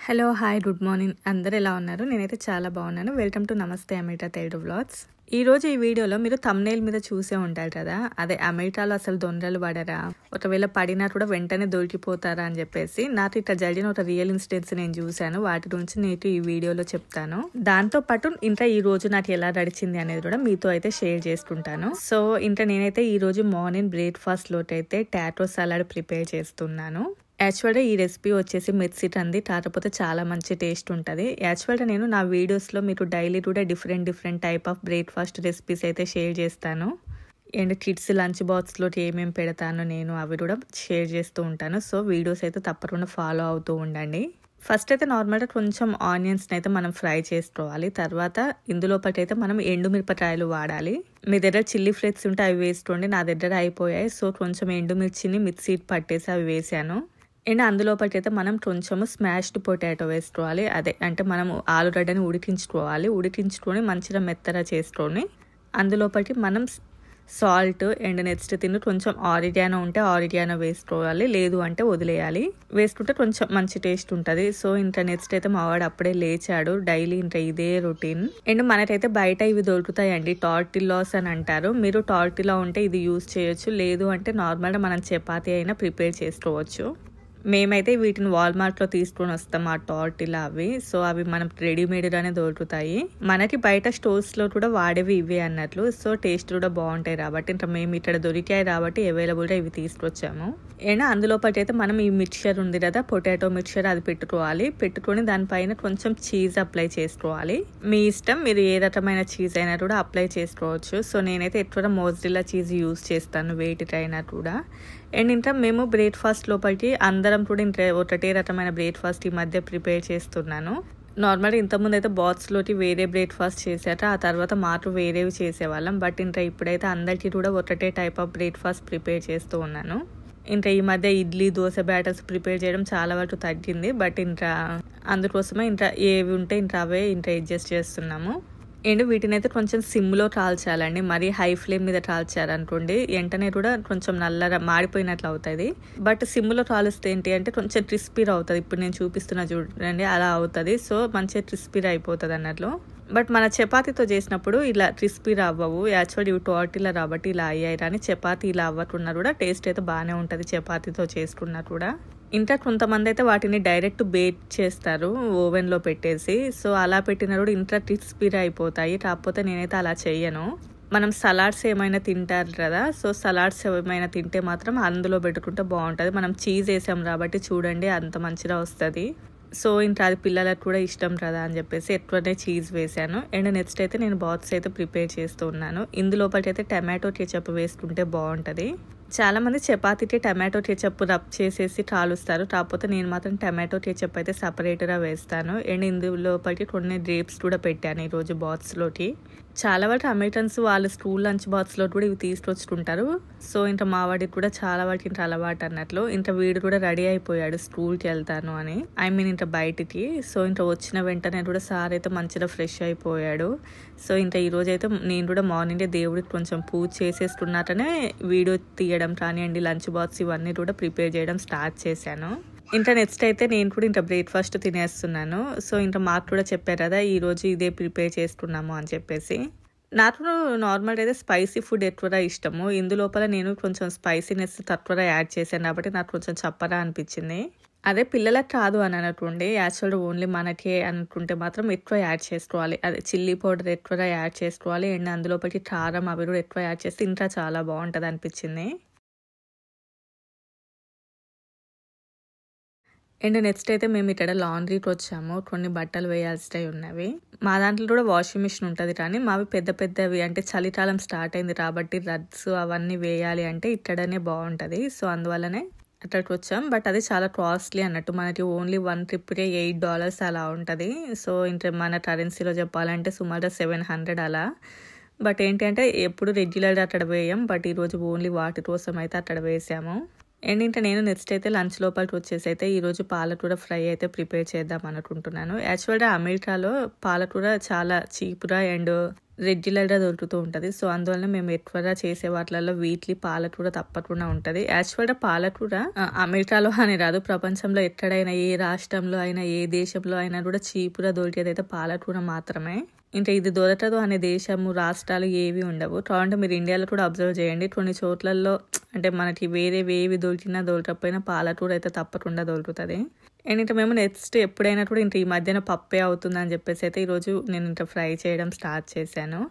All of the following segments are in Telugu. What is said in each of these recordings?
హలో హాయ్ గుడ్ మార్నింగ్ అందరు ఎలా ఉన్నారు? నేనైతే చాలా బాగున్నాను. వెల్కమ్ టు నమస్తే అమెరికా తెలుగు వ్లాగ్స్. ఈరోజు ఈ వీడియోలో మీరు థంబ్నెయిల్ మీద చూసే ఉంటారు కదా, అదే అమెరికాలో అసలు దొంగలు పడరా, ఒకవేళ పడినా కూడా వెంటనే దొరికిపోతారా అని చెప్పేసి నాకు ఇట్లా జరిగిన ఒక రియల్ ఇన్సిడెంట్స్ నేను చూశాను. వాటి గురించి నేను ఈ వీడియోలో చెప్తాను. దాంతో పాటు ఇంకా ఈ రోజు నాకు ఎలా నడిచింది అనేది కూడా మీతో అయితే షేర్ చేసుకుంటాను. సో ఇంకా నేనైతే ఈ రోజు మార్నింగ్ బ్రేక్ఫాస్ట్ లోకి అయితే టాటో సలాడ్ ప్రిపేర్ చేస్తున్నాను. యాక్చువల్గా ఈ రెసిపీ వచ్చేసి మెక్సిట్ అంది, కాకపోతే చాలా మంచి టేస్ట్ ఉంటుంది. యాక్చువల్గా నేను నా వీడియోస్లో మీకు డైలీ కూడా different type of breakfast recipes అయితే షేర్ చేస్తాను. అండ్ కిడ్స్ లంచ్ బాక్స్లోకి ఏమేమి పెడతాను నేను అవి కూడా షేర్ చేస్తూ ఉంటాను. సో వీడియోస్ అయితే తప్పకుండా ఫాలో అవుతూ ఉండండి. ఫస్ట్ అయితే నార్మల్గా కొంచెం ఆనియన్స్ని అయితే మనం ఫ్రై చేసుకోవాలి. తర్వాత ఇందులోపటి అయితే మనం ఎండుమిరపకాయలు వాడాలి. మీ దగ్గర చిల్లీ ఫ్లేక్స్ ఉంటే అవి వేసుకోండి. నా దగ్గర అయిపోయాయి. సో కొంచెం ఎండుమిర్చిని మిక్సీ పట్టేసి అవి వేసాను. అండ్ అందులోపటి అయితే మనం కొంచెము స్మాష్డ్ పొటాటో వేసుకోవాలి. అదే అంటే మనం ఆలుగడ్డని ఉడికించుకొని మంచిగా మెత్తగా చేసుకొని అందులోపటి మనం సాల్ట్ అండ్ నెక్స్ట్ తిని కొంచెం ఆరిగానో ఉంటే ఆరిగానో వేసుకోవాలి, లేదు అంటే వదిలేయాలి. వేసుకుంటే కొంచెం మంచి టేస్ట్ ఉంటుంది. సో ఇంకా నెక్స్ట్ అయితే మా వాడు అప్పుడే లేచాడు. డైలీ ఇంకా ఇదే రొటీన్. అండ్ మనకైతే బయట ఇవి దొరుకుతాయండి, టార్టిల్లాస్ అని అంటారు. మీరు టార్టిలా ఉంటే ఇది యూజ్ చేయొచ్చు, లేదు అంటే నార్మల్గా మనం చపాతీ అయినా ప్రిపేర్ చేసుకోవచ్చు. మేమైతే వీటిని వాల్మార్ట్లో తీసుకొని వస్తాం ఆ టార్టిలా అవి. సో అవి మనం రెడీమేడ్గానే దొరుకుతాయి. మనకి బయట స్టోర్స్లో కూడా వాడేవి ఇవే అన్నట్లు. సో టేస్ట్ కూడా బాగుంటాయి కాబట్టి ఇంకా మేము ఇక్కడ దొరికాయి కాబట్టి అవైలబుల్గా ఇవి తీసుకొచ్చాము. అండ్ అందులోపటి అయితే మనం ఈ మిక్చర్ ఉంది కదా, పొటాటో మిక్చర్, అది పెట్టుకొని దానిపైన కొంచెం చీజ్ అప్లై చేసుకోవాలి. మీ ఇష్టం, మీరు ఏ రకమైన చీజ్ అయినా కూడా అప్లై చేసుకోవచ్చు. సో నేనైతే ఎక్కువ మోజ్రెల్లా చీజ్ యూజ్ చేస్తాను వేటికైనా కూడా. అండ్ ఇంకా మేము బ్రేక్ఫాస్ట్ లోపలికి అందరం కూడా ఇంకా ఒకటే రకమైన బ్రేక్ఫాస్ట్ ఈ మధ్య ప్రిపేర్ చేస్తున్నాను. నార్మల్గా ఇంతకుముందు అయితే బాక్స్లోకి వేరే బ్రేక్ఫాస్ట్ చేశాక ఆ తర్వాత మాకు వేరేవి చేసేవాళ్ళం. బట్ ఇంకా ఇప్పుడైతే అందరికీ కూడా ఒకటే టైప్ ఆఫ్ బ్రేక్ఫాస్ట్ ప్రిపేర్ చేస్తూ ఉన్నాను. ఇంకా ఈ మధ్య ఇడ్లీ దోశ బ్యాటర్స్ ప్రిపేర్ చేయడం చాలా వరకు తగ్గింది. బట్ ఇంకా అందుకోసమే ఇంకా ఏవి ఉంటే ఇంకా అవే ఇంకా అడ్జస్ట్ చేస్తున్నాము. అండ్ వీటిని అయితే కొంచెం సిమ్లో కాల్చాలండి, మరీ హై ఫ్లేమ్ మీద కాల్చారనుకోండి వెంటనే కూడా కొంచెం నల్లగా మాడిపోయినట్లు అవుతుంది. బట్ సిమ్లో కాలుస్తే ఏంటి అంటే కొంచెం క్రిస్పీగా అవుతుంది. ఇప్పుడు నేను చూపిస్తున్నా చూడండి, అలా అవుతుంది. సో మంచిగా క్రిస్పీగా అయిపోతుంది అన్నట్లు. బట్ మన చపాతీతో చేసినప్పుడు ఇలా క్రిస్పీగా అవ్వవు. యాక్చువల్ ఇవి టార్టిలా కాబట్టి ఇలా అయ్యాయి, కానీ చపాతీ ఇలా అవ్వకున్నా కూడా టేస్ట్ అయితే బాగానే ఉంటుంది చపాతీతో చేసుకున్నా కూడా. ఇంకా కొంతమంది అయితే వాటిని డైరెక్ట్ బేక్ చేస్తారు ఓవెన్లో పెట్టేసి. సో అలా పెట్టినా కూడా ఇంత క్రిస్పీగా అయిపోతాయి. కాకపోతే నేనైతే అలా చెయ్యను. మనం సలాడ్స్ ఏమైనా తింటారు కదా, సో సలాడ్స్ ఏమైనా తింటే మాత్రం అందులో పెట్టుకుంటే బాగుంటుంది. మనం చీజ్ వేసాం కాబట్టి చూడండి అంత మంచిగా వస్తుంది. సో ఇంకా అది పిల్లలకు కూడా ఇష్టం కదా అని చెప్పేసి ఎక్కువనే చీజ్ వేసాను. అండ్ నెక్స్ట్ అయితే నేను బాక్స్ అయితే ప్రిపేర్ చేస్తూ ఉన్నాను. ఇందులోపటి అయితే టమాటో కెచప్ వేసుకుంటే బాగుంటుంది. చాలా మంది చపాతీకి టమాటో కెచప్ రబ్ చేసేసి కాలుస్తారు, కాకపోతే నేను మాత్రం టమాటో కెచప్ అయితే సపరేట్గా వేస్తాను. అండ్ ఇందులోపటి కొన్ని గ్రేప్స్ కూడా పెట్టాను ఈరోజు బాక్స్లోకి. చాలా వరకు అమెరికన్స్ వాళ్ళ స్కూల్ లంచ్ బాక్స్లో కూడా ఇవి తీసుకొచ్చుకుంటారు. సో ఇంకా మా వాడికి కూడా చాలా వరకు ఇంత అలవాటు అన్నట్లు. ఇంకా వీడు కూడా రెడీ అయిపోయాడు స్కూల్కి వెళ్తాను అని, ఇంకా బయటికి. సో ఇంకా వచ్చిన వెంటనే కూడా సార్ అయితే మంచిగా ఫ్రెష్ అయిపోయాడు. సో ఇంకా ఈరోజు అయితే నేను కూడా మార్నింగే దేవుడికి కొంచెం పూజ చేసేసుకున్నాకనే వీడియో తీయడం కానివ్వండి, లంచ్ బాక్స్ ఇవన్నీ కూడా ప్రిపేర్ చేయడం స్టార్ట్ చేశాను. ఇంకా నెక్స్ట్ అయితే నేను కూడా ఇంకా బ్రేక్ఫాస్ట్ తినేస్తున్నాను. సో ఇంకా మాకు కూడా చెప్పారు కదా ఈరోజు ఇదే ప్రిపేర్ చేసుకున్నాము అని చెప్పేసి. నాకు నార్మల్గా అయితే స్పైసీ ఫుడ్ ఎక్కువగా ఇష్టము. ఇందులోపల నేను కొంచెం స్పైసీనెస్ తక్కువగా యాడ్ చేశాను కాబట్టి నాకు కొంచెం చప్పగా అనిపించింది. అదే పిల్లలకు కాదు అని అనుకోండి, యాక్చువల్గా ఓన్లీ మనకే అనుకుంటే మాత్రం ఎక్కువ యాడ్ చేసుకోవాలి. అదే చిల్లీ పౌడర్ ఎక్కువగా యాడ్ చేసుకోవాలి. అండ్ అందులోపలికి కారం అవి కూడా ఎక్కువ యాడ్ చేస్తే ఇంకా చాలా బాగుంటుంది అనిపించింది. అండ్ నెక్స్ట్ అయితే మేము ఇక్కడ లాండ్రీకి వచ్చాము. కొన్ని బట్టలు వేయాల్సినవి ఉన్నవి. మా దాంట్లో కూడా వాషింగ్ మిషన్ ఉంటుంది, కానీ మావి పెద్దవి అంటే చలికాలం స్టార్ట్ అయింది కాబట్టి రగ్స్ అవన్నీ వేయాలి అంటే ఇక్కడనే బాగుంటుంది. సో అందువల్లనే అక్కడికి వచ్చాం. బట్ అది చాలా కాస్ట్లీ అన్నట్టు, మనకి ఓన్లీ 1 ట్రిప్కే $8 అలా ఉంటుంది. సో ఇంకా మన కరెన్సీలో చెప్పాలంటే సుమారు 700 అలా. బట్ ఏంటి అంటే ఎప్పుడు రెగ్యులర్గా అక్కడ వేయం, బట్ ఈరోజు ఓన్లీ వాటి కోసం అయితే అక్కడ వేసాము. అండ్ ఇంకా నేను నెక్స్ట్ అయితే లంచ్ లోపలికి వచ్చేసి అయితే ఈరోజు పాలకూర ఫ్రై అయితే ప్రిపేర్ చేద్దాం అనుకుంటున్నాను. యాక్చువల్గా అమెరికాలో పాలకూర చాలా చీప్గా అండ్ రెగ్యులర్గా దొరుకుతూ ఉంటుంది. సో అందువల్ల మేము ఎక్కువగా చేసే వాటిలలో వీక్లీ పాలకూర తప్పకుండా ఉంటుంది. యాక్చువల్గా పాలకూర అమెరికాలో అని రాదు, ప్రపంచంలో ఎక్కడైనా ఏ రాష్ట్రంలో అయినా ఏ దేశంలో అయినా కూడా చీపుగా దొరికేది అయితే పాలకూర మాత్రమే. ఇంకా ఇది దొరకదు అనే దేశము రాష్ట్రాలు ఏవి ఉండవు. కావాలంటే మీరు ఇండియాలో కూడా అబ్జర్వ్ చేయండి, కొన్ని చోట్లలో అంటే మనకి వేరేవి దొరికినా దొరకకపోయినా పాలకూర అయితే తప్పకుండా దొరుకుతుంది. అండ్ ఇంకా మేము నెక్స్ట్ ఎప్పుడైనా కూడా ఇంక ఈ మధ్యన పప్పే అవుతుందని చెప్పేసి అయితే ఈరోజు నేను ఇంకా ఫ్రై చేయడం స్టార్ట్ చేశాను.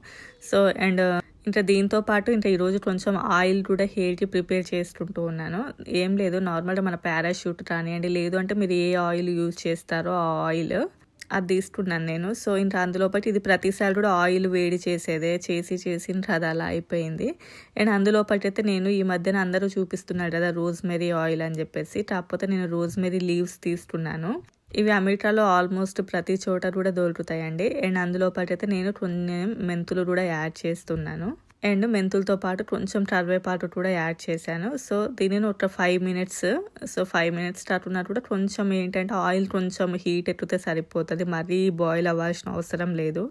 సో అండ్ ఇంకా దీంతో పాటు ఇంకా ఈరోజు కొంచెం ఆయిల్ కూడా హెయిర్కి ప్రిపేర్ చేసుకుంటూ ఉన్నాను. ఏం లేదు, నార్మల్గా మన పారాషూట్ కానివ్వండి, లేదు అంటే మీరు ఏ ఆయిల్ యూజ్ చేస్తారో ఆ ఆయిల్ అది తీసుకున్నాను నేను. సో ఇంకా అందులో బట్టి ఇది ప్రతిసారి కూడా ఆయిల్ వేడి చేసేదే, చేసి ఇంకా అది అలా అయిపోయింది. అండ్ అందులో బట్టి అయితే నేను ఈ మధ్యన అందరూ చూపిస్తున్నారు కదా రోజ్మెరీ ఆయిల్ అని చెప్పేసి, కాకపోతే నేను రోజ్మెరీ లీవ్స్ తీసుకున్నాను. ఇవి అమెరికాలో ఆల్మోస్ట్ ప్రతి చోట కూడా దొరుకుతాయండి. అండ్ అందులో పాటు అయితే నేను కొన్ని మెంతులు కూడా యాడ్ చేస్తున్నాను. అండ్ మెంతులతో పాటు కొంచెం కరివేపాకు కూడా యాడ్ చేశాను. సో దీనిని ఒక 5 మినిట్స్, సో 5 మినిట్స్ స్టార్ట్ కూడా కొంచెం ఏంటంటే ఆయిల్ కొంచెం హీట్ ఎక్కితే సరిపోతుంది, మరీ బాయిల్ అవ్వాల్సిన అవసరం లేదు.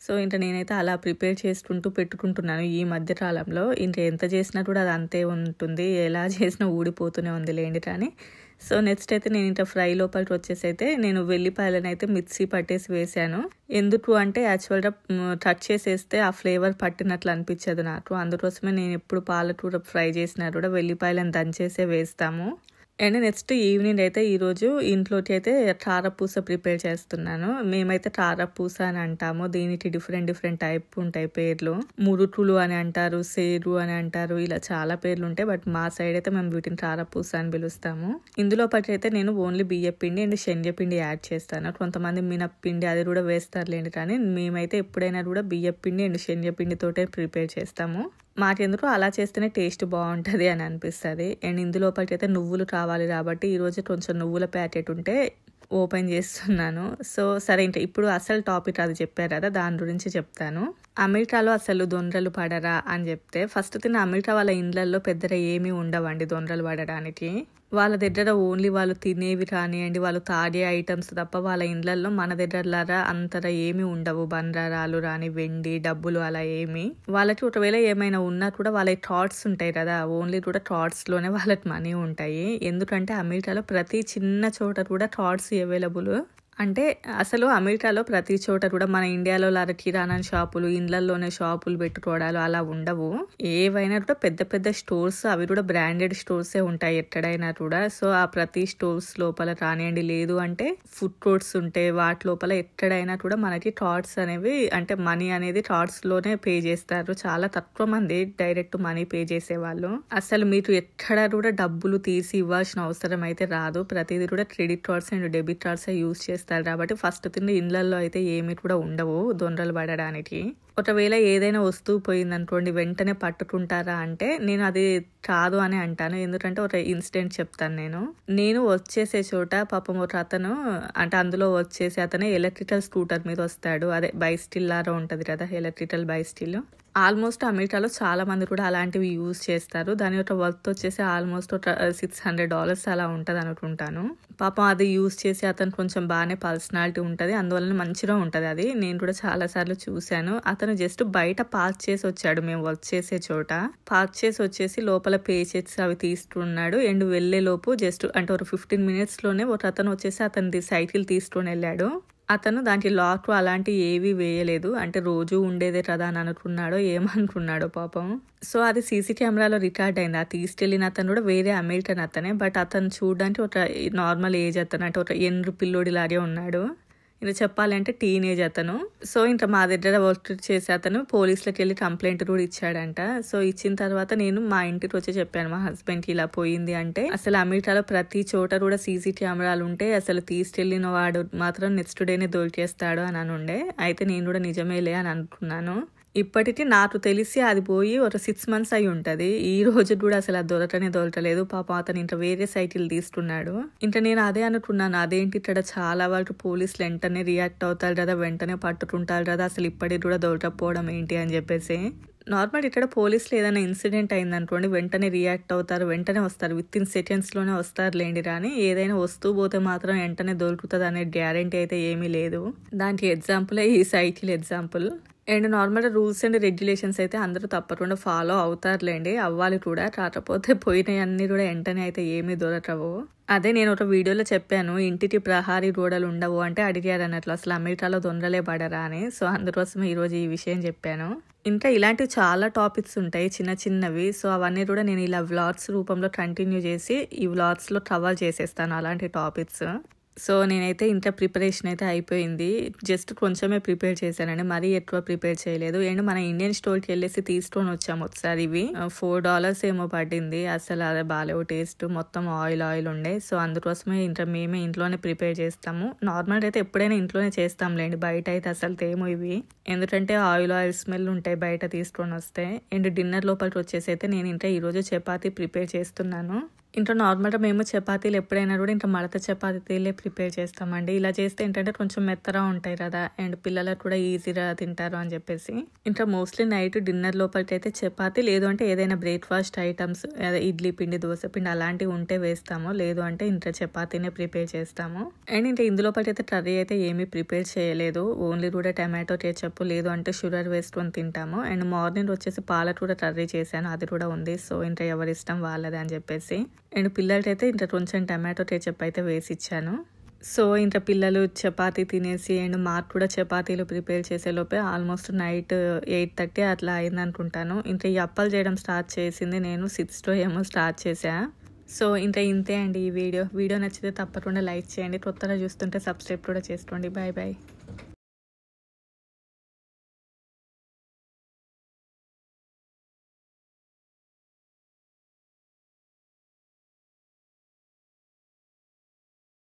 సో ఇంకా నేనైతే అలా ప్రిపేర్ చేసుకుంటూ పెట్టుకుంటున్నాను ఈ మధ్య కాలంలో. ఇంకా ఎంత చేసినా కూడా అది అంతే ఉంటుంది, ఎలా చేసినా ఊడిపోతూనే ఉంది లేండి కానీ. సో నెక్స్ట్ అయితే నేను ఇంకా ఫ్రై లోపలికి వచ్చేసి అయితే నేను వెల్లిపాయలను అయితే మిక్సీ పట్టేసి వేసాను. ఎందుకు అంటే యాక్చువల్గా కట్ చేసేస్తే ఆ ఫ్లేవర్ పట్టినట్లు అనిపించదు నాకు, అందుకోసమే నేను ఎప్పుడు పాలకూర ఫ్రై చేసినా కూడా వెల్లిపాయలను దంచేసే వేస్తాము. అండ్ నెక్స్ట్ ఈవినింగ్ అయితే ఈరోజు ఇంట్లోకి అయితే కారపూస ప్రిపేర్ చేస్తున్నాను. మేమైతే కారపూస అని అంటాము, దీనికి డిఫరెంట్ టైప్ ఉంటాయి పేర్లు. మురుకులు అని అంటారు, సేరు అని అంటారు, ఇలా చాలా పేర్లు ఉంటాయి. బట్ మా సైడ్ అయితే మేము వీటిని కారపూస అని పిలుస్తాము. ఇందులో పాటు అయితే నేను ఓన్లీ బియ్యపిండి అండ్ శనగపిండి యాడ్ చేస్తాను. కొంతమంది మినప్పిండి అది కూడా వేస్తారులేండి, కానీ మేమైతే ఎప్పుడైనా కూడా బియ్యపిండి అండ్ శనగపిండితోటే ప్రిపేర్ చేస్తాము. మాకెందుకు అలా చేస్తేనే టేస్ట్ బాగుంటుంది అని అనిపిస్తుంది. అండ్ ఇందులో పాటు అయితే నువ్వులు కావాలి కాబట్టి ఈరోజు కొంచెం నువ్వుల ప్యాకెట్ ఉంటే ఓపెన్ చేస్తున్నాను. సో సరే, ఇంకా ఇప్పుడు అసలు టాపిక్ అది చెప్పారు కదా, దాని గురించి చెప్తాను. అమెరికాలో అసలు దొంగలు పడరా అని చెప్తే, ఫస్ట్ తిన్న అమెరికా వాళ్ళ ఇండ్లలో పెద్దగా ఏమీ ఉండవండి దొంగలు పడడానికి. వాళ్ళ దగ్గర ఓన్లీ వాళ్ళు తినేవి కానివ్వండి, వాళ్ళు తాగే ఐటమ్స్ తప్ప వాళ్ళ ఇండ్లలో మన దగ్గరలాగా అంతగా ఏమీ ఉండవు. బంగారాలు రాని, వెండి, డబ్బులు అలా ఏమి. వాళ్ళకి ఒకవేళ ఏమైనా ఉన్నా కూడా వాళ్ళకి థాట్స్ ఉంటాయి కదా, ఓన్లీ కూడా థాట్స్ లోనే వాళ్ళకి మనీ ఉంటాయి. ఎందుకంటే అమెరికాలో ప్రతి చిన్న చోట కూడా థాట్స్ అవైలబుల్. అంటే అసలు అమెరికాలో ప్రతి చోట కూడా మన ఇండియాలో లాగా కిరాణా షాపులు, ఇండ్లలోనే షాపులు పెట్టుకోవడాలు అలా ఉండవు. ఏవైనా కూడా పెద్ద స్టోర్స్, అవి కూడా బ్రాండెడ్ స్టోర్సే ఉంటాయి ఎక్కడైనా కూడా. సో ఆ ప్రతి స్టోర్స్ లోపల కానివ్వండి, లేదు అంటే ఫుడ్ కోర్ట్స్ ఉంటాయి, వాటి లోపల ఎక్కడైనా కూడా మనకి థాట్స్ అనేవి, అంటే మనీ అనేది థాట్స్ లోనే పే చేస్తారు. చాలా తక్కువ మంది డైరెక్ట్ మనీ పే చేసేవాళ్ళు. అసలు మీరు ఎక్కడ కూడా డబ్బులు తీసి ఇవ్వాల్సిన అవసరం అయితే రాదు. ప్రతిదీ కూడా credit cards and debit cards use చేస్తారు. కాబట్టి ఫస్ట్ తిండి ఇండ్లలో అయితే ఏమి కూడా ఉండవు దొంగలు పడడానికి. ఒకవేళ ఏదైనా వస్తువు పోయిందనుకోండి వెంటనే పట్టుకుంటారా అంటే నేను అది కాదు అని అంటాను. ఎందుకంటే ఒక ఇన్సిడెంట్ చెప్తాను. నేను వచ్చేసే చోట పాపం ఒక అతను, అంటే అందులో వచ్చేసి అతనే ఎలక్ట్రికల్ స్కూటర్ మీద వస్తాడు. అదే బైస్టిల్ లాగా ఉంటది కదా, ఎలక్ట్రికల్ బైస్టిల్. ఆల్మోస్ట్ అమెరికాలో చాలా మంది కూడా అలాంటివి యూజ్ చేస్తారు. దాని యొక్క వర్త్ వచ్చేసి ఆల్మోస్ట్ ఒక $600 అలా ఉంటది అనుకుంటాను. పాపం అది యూజ్ చేసి అతను కొంచెం బాగానే పర్సనాలిటీ ఉంటది, అందువల్ల మంచిగా ఉంటది అది. నేను కూడా చాలా సార్లు చూశాను. అతను జస్ట్ బయట పార్క్ చేసి వచ్చాడు, మేము వర్క్ చేసే చోట పార్క్ చేసి వచ్చేసి లోపల పే చెక్స్ అవి తీసుకున్నాడు. అండ్ వెళ్లే లోపు జస్ట్ అంటే ఒక 15 minutes లోనే ఒక అతను వచ్చేసి అతనిది సైకిల్ తీసుకొని వెళ్ళాడు. అతను దానికి లాక్ అలాంటివి ఏవి వేయలేదు, అంటే రోజు ఉండేదే కదా అని అనుకున్నాడో ఏమనుకున్నాడో పాపం. సో అది సీసీ కెమెరాలో రికార్డ్ అయింది. ఆ తీసుకెళ్లిన అతను కూడా వేరే అమెరికన్ అతనే, బట్ అతను చూడడానికి ఒక నార్మల్ ఏజ్ అతను, అంటే ఒక ఎండ్రు పిల్లోడి లాగే ఉన్నాడు. ఇలా చెప్పాలంటే టీనేజ్ అతను. సో ఇంకా మా దగ్గర వర్క్ చేసే అతను పోలీసులకు వెళ్ళి కంప్లైంట్ కూడా ఇచ్చాడంట. సో ఇచ్చిన తర్వాత నేను మా ఇంటికి వచ్చి చెప్పాను మా హస్బెండ్కి ఇలా పోయింది అంటే. అసలు అమెరికాలో ప్రతి చోట కూడా సీసీ కెమెరాలు ఉంటే అసలు తీసుకెళ్లిన వాడు మాత్రం నెక్స్ట్ డేనే దొరికేస్తాడు అని అనుండే. అయితే నేను కూడా నిజమేలే అని అనుకున్నాను. ఇప్పటికీ నాకు తెలిసి అది పోయి ఒక 6 months అయి ఉంటది. ఈ రోజు కూడా అసలు అది దొరకలేదు. పాపం అతను ఇంకా వేరే సైకిల్ తీసుకున్నాడు. ఇంకా నేను అదే అనుకున్నాను, అదేంటి ఇక్కడ చాలా వరకు పోలీసులు వెంటనే రియాక్ట్ అవుతారు కదా, వెంటనే పట్టుకుంటారు కదా, అసలు ఇప్పటికి కూడా దొరకపోవడం ఏంటి అని చెప్పేసి. నార్మల్ ఇక్కడ పోలీసులు ఏదైనా ఇన్సిడెంట్ అయింది అనుకోండి వెంటనే రియాక్ట్ అవుతారు, వెంటనే వస్తారు, within seconds లోనే వస్తారు లేండి. కానీ ఏదైనా వస్తువు పోతే మాత్రం వెంటనే దొరుకుతుంది అనే గ్యారంటీ అయితే ఏమీ లేదు. దానికి ఎగ్జాంపులే ఈ సైకిల్ ఎగ్జాంపుల్. అండ్ నార్మల్గా రూల్స్ అండ్ రెగ్యులేషన్స్ అయితే అందరూ తప్పకుండా ఫాలో అవుతారులేండి, అవ్వాలి కూడా. కాకపోతే పోయినవన్నీ కూడా వెంటనే అయితే ఏమీ దొరకవు. అదే నేను ఒక వీడియోలో చెప్పాను, ఇంటికి ప్రహారీ గోడలు ఉండవు అంటే అడిగారు అన్నట్లు, అసలు అమెరికాలో దొంగలే పడరా అని. సో అందుకోసమే ఈరోజు ఈ విషయం చెప్పాను. ఇంకా ఇలాంటివి చాలా టాపిక్స్ ఉంటాయి చిన్న చిన్నవి. సో అవన్నీ కూడా నేను ఇలా వ్లాగ్స్ రూపంలో కంటిన్యూ చేసి ఈ వ్లాగ్స్లో కవర్ చేసేస్తాను అలాంటి టాపిక్స్. సో నేనైతే ఇంత ప్రిపరేషన్ అయితే అయిపోయింది. జస్ట్ కొంచెమే ప్రిపేర్ చేశానండి, మరీ ఎక్కువ ప్రిపేర్ చేయలేదు. అండ్ మన ఇండియన్ స్టోర్కి వెళ్ళేసి తీసుకొని వచ్చాము ఒకసారి. ఇవి $4 ఏమో పడింది. అసలు అదే బాగాలేవు టేస్ట్, మొత్తం ఆయిల్ ఉండే. సో అందుకోసమే మేమే ఇంట్లోనే ప్రిపేర్ చేస్తాము. నార్మల్గా అయితే ఎప్పుడైనా ఇంట్లోనే చేస్తాంలేండి, బయట అయితే అసలు తేమో ఇవి, ఎందుకంటే ఆయిల్ స్మెల్ ఉంటాయి బయట తీసుకొని వస్తే. అండ్ డిన్నర్ లోపలికి వచ్చేసి అయితే నేను ఇంకా ఈరోజు చపాతీ ప్రిపేర్ చేస్తున్నాను. ఇంకా నార్మల్గా మేము చపాతీలు ఎప్పుడైనా కూడా ఇంకా మడత చపాతీలే ప్రిపేర్ చేస్తామండి. ఇలా చేస్తే ఏంటంటే కొంచెం మెత్తగా ఉంటాయి కదా, అండ్ పిల్లలకు కూడా ఈజీగా తింటారు అని చెప్పేసి. ఇంకా మోస్ట్లీ నైట్ డిన్నర్ లోపలికి అయితే చపాతీ, లేదు అంటే ఏదైనా బ్రేక్ఫాస్ట్ ఐటమ్స్, ఇడ్లీ పిండి, దోశ పిండి అలాంటివి ఉంటే వేస్తాము, లేదు అంటే ఇంకా చపాతీనే ప్రిపేర్ చేస్తాము. అండ్ ఇంకా ఇందులోపలికి అయితే కర్రీ అయితే ఏమీ ప్రిపేర్ చేయలేదు, ఓన్లీ కూడా టమాటో కేచప్ లేదు అంటే షుగర్ వేసుకొని తింటాము. అండ్ మార్నింగ్ వచ్చేసి పాలకూర కూడా కర్రీ చేశాను, అది కూడా ఉంది. సో ఇంకా ఎవరి ఇష్టం వాళ్ళదే అని చెప్పేసి. అండ్ పిల్లలకైతే ఇంకా కొంచెం టమాటో కేచప్ అయితే వేసి ఇచ్చాను. సో ఇంకా పిల్లలు చపాతీ తినేసి అండ్ మాకు కూడా చపాతీలు ప్రిపేర్ చేసే లోపే ఆల్మోస్ట్ నైట్ 8:30 అట్లా అయింది అనుకుంటాను. ఇంకా ఈ అప్పాలు చేయడం స్టార్ట్ చేసింది నేను 6 ఏమో స్టార్ట్ చేసా. సో ఇంకా ఇంతే అండి ఈ వీడియో నచ్చితే తప్పకుండా లైక్ చేయండి, కొత్తగా చూస్తుంటే సబ్స్క్రైబ్ కూడా చేసుకోండి. Bye bye.